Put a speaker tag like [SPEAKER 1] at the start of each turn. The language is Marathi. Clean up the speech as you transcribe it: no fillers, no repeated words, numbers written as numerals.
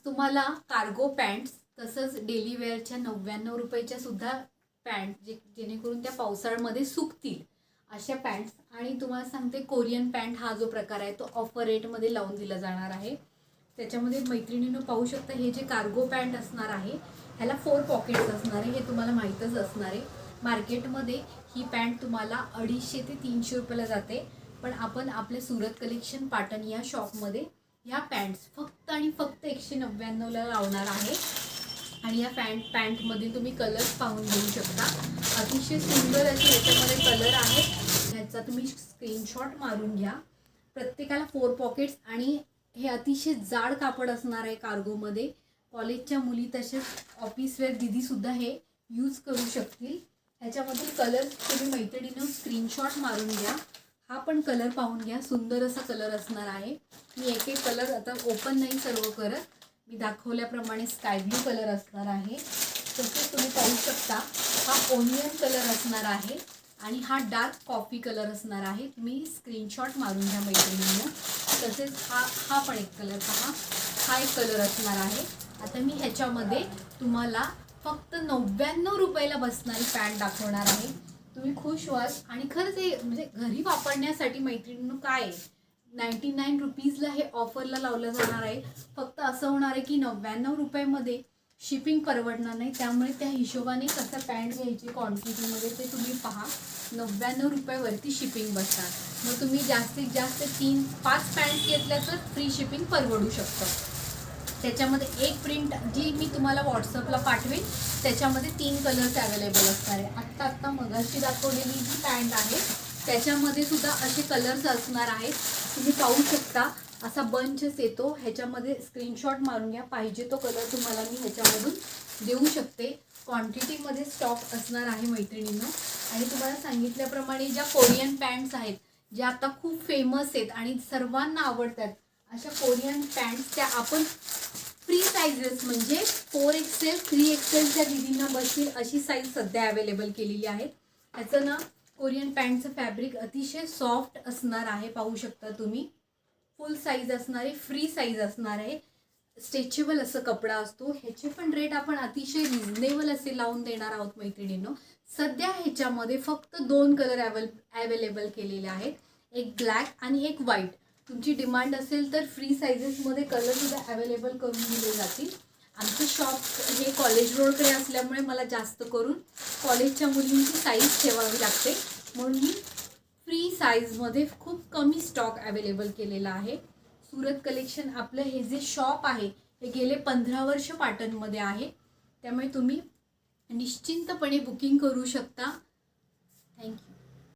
[SPEAKER 1] तुम्हाला कार्गो पॅन्ट्स तसंच डेली वेअरच्या 99 रुपयाच्या सुद्धा पॅन्ट जेणेकरून त्या पावसाळ्यामध्ये सुकतील अशा पॅन्ट्स. आणि तुम्हाला सांगते कोरियन पॅन्ट हा जो प्रकार आहे तो ऑफर रेटमध्ये लावून दिला जाणार आहे. त्याच्यामध्ये मैत्रिणींनो पाहू शकता हे जे कार्गो पॅन्ट असणार आहे ह्याला 4 पॉकेट्स असणार आहे, हे तुम्हाला माहीतच असणार आहे. मार्केटमध्ये ही पॅन्ट तुम्हाला 250 ते 300 रुपयाला जाते, पण आपण आपल्या सुरत कलेक्शन पाटण या शॉपमध्ये ह्या पॅन्ट्स फक्त आणि फक्त 199ला लावणार आहे. आणि या पॅन्टमध्ये तुम्ही कलर्स पाहून घेऊ शकता. अतिशय सुंदर असे याच्यामध्ये कलर आहेत. ह्याचा तुम्ही स्क्रीनशॉट मारून घ्या. प्रत्येकाला 4 पॉकेट्स आणि हे अतिशय जाड कापड असणार आहे कार्गोमध्ये. कॉलेजच्या मुली तसेच ऑफिसवेअर दीदीसुद्धा हे यूज करू शकतील. ह्याच्यामधील कलर्स तुम्ही मैत्रिणींनो स्क्रीनशॉट मारून घ्या. हा पण कलर पाहून घ्या, सुंदर असा कलर असणार आहे. मी एक एक कलर आता ओपन नाही सर्व करत, मी दाखवल्याप्रमाणे स्काय ब्लू कलर असणार आहे. तसेच तुम्ही पाहू शकता हा ओनियन कलर असणार आहे आणि हा डार्क कॉफी कलर असणार आहे. तुम्ही स्क्रीनशॉट मारून घ्या मैत्रिणींनो. तसेच हा पण एक कलर पहा, हा एक कलर असणार आहे. आता मी ह्याच्यामध्ये तुम्हाला फक्त 99 रुपयाला बसणारी पॅन्ट दाखवणार आहे. तुम्ही खुश व्हाल. आणि खरंच हे म्हणजे घरी वापरण्यासाठी मैत्रिणींनो काय आहे, 99 रुपीजला हे ऑफरला लावलं जाणार आहे. फक्त असं होणार आहे की 99 रुपयामध्ये शिपिंग परवडणार नाही, त्यामुळे त्या हिशोबाने कसं पॅन्ट घ्यायची क्वांटिटीमध्ये ते तुम्ही पहा. 99 रुपयावरती शिपिंग बसणार. मग तुम्ही जास्तीत जास्त 3-5 पॅन्ट घेतल्या तर फ्री शिपिंग परवडू शकतं. त्याच्यामध्ये एक प्रिंट जी मी तुम्हाला व्हॉट्सअपला पाठवेन त्याच्यामध्ये 3 कलर्स अवेलेबल असणार आहे. आत्ता मगाशी दाखवलेली जी पॅन्ट आहे त्याच्यामध्ये सुद्धा असे कलर्स असणार आहेत. तुम्ही पाहू शकता असा बंचच येतो. ह्याच्यामध्ये स्क्रीनशॉट मारून घ्या. पाहिजे तो कलर तुम्हाला मी ह्याच्यामधून देऊ शकते. क्वांटिटीमध्ये स्टॉक असणार आहे मैत्रिणींनो. आणि तुम्हाला सांगितल्याप्रमाणे ज्या कोरियन पॅन्ट्स आहेत ज्या आता खूप फेमस आहेत आणि सर्वांना आवडतात अशा कोरियन पॅन्ट्स त्या आपण फ्री साईजेस म्हणजे 4XL 3XL च्या दीदींना बसतील अशी साईज सध्या अवेलेबल केलेली आहे. ह्याचं ना कोरियन पॅन्टचं फॅब्रिक अतिशय सॉफ्ट असणार आहे. पाहू शकता तुम्ही. फुल साईज असणार आहे, फ्री साईज असणार आहे, स्ट्रेचेबल असं कपडा असतो. ह्याचे पण रेट आपण अतिशय रिजनेबल असे लावून देणार आहोत मैत्रिणींनो. सध्या ह्याच्यामध्ये फक्त 2 कलर अवेलेबल केलेले आहेत, एक ब्लॅक आणि एक व्हाईट. तुमची डिमांड असेल तर फ्री साईजेसमध्ये कलरसुद्धा अवेलेबल करून दिले जातील. आमचं शॉप हे कॉलेज रोडकडे असल्यामुळे मला जास्त करून कॉलेजच्या मुलींची साईज ठेवावी लागते, म्हणून मी फ्री साईजमध्ये खूप कमी स्टॉक अवेलेबल केलेला आहे. सुरत कलेक्शन आपलं हे जे शॉप आहे हे गेले 15 वर्ष पाटणमध्ये आहे, त्यामुळे तुम्ही निश्चिंतपणे बुकिंग करू शकता. थँक्यू.